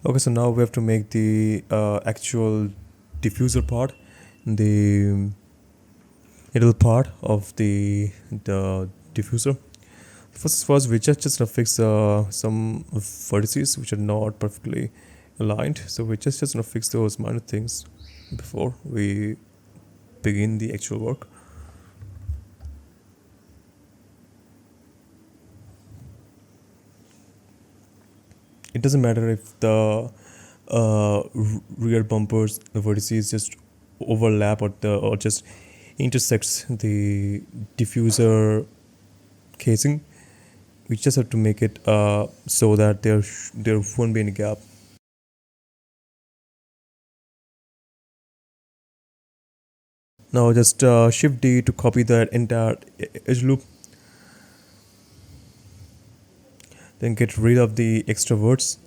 Okay, so now we have to make the actual diffuser part, the middle part of the diffuser. First, we just gonna fix some vertices which are not perfectly aligned. So we just gonna fix those minor things before we begin the actual work. It doesn't matter if the rear bumpers, the vertices just overlap or just intersects the diffuser casing. We just have to make it so that there won't be any gap. Now just shift D to copy that entire edge loop. Then get rid of the extra words.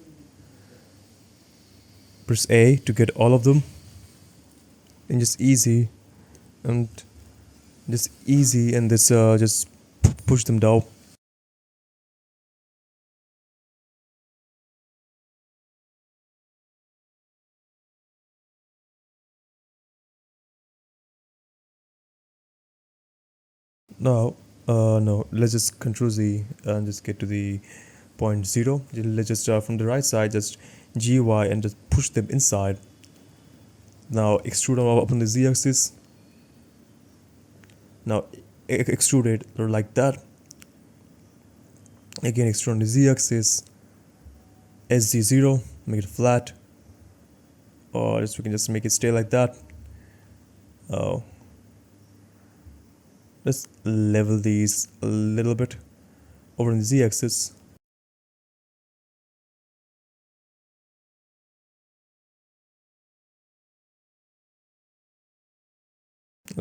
Press A to get all of them. And just easy and this just push them down. Now no, let's just control Z and just get to the point 0. Let's just from the right side just GY and just push them inside. Now extrude up on the Z axis. Now extrude it like that. Again extrude on the Z axis. SZ0, make it flat. Or we can just make it stay like that. Oh. Let's level these a little bit over on the Z axis.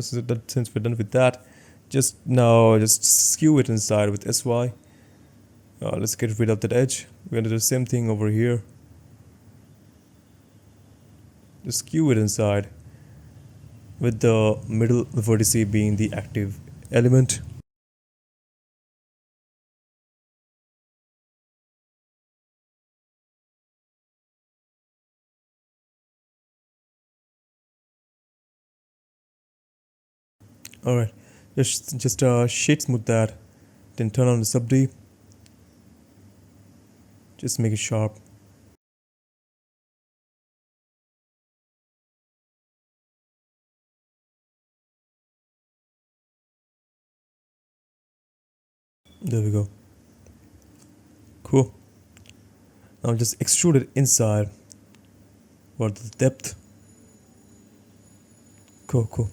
Since we're done with that, just skew it inside with SY. Let's get rid of that edge. We're gonna do the same thing over here. Just skew it inside with the middle vertice being the active element. Alright, just shade smooth that, then turn on the sub D. Just make it sharp. There we go. Cool. Now just extrude it inside for the depth. Cool.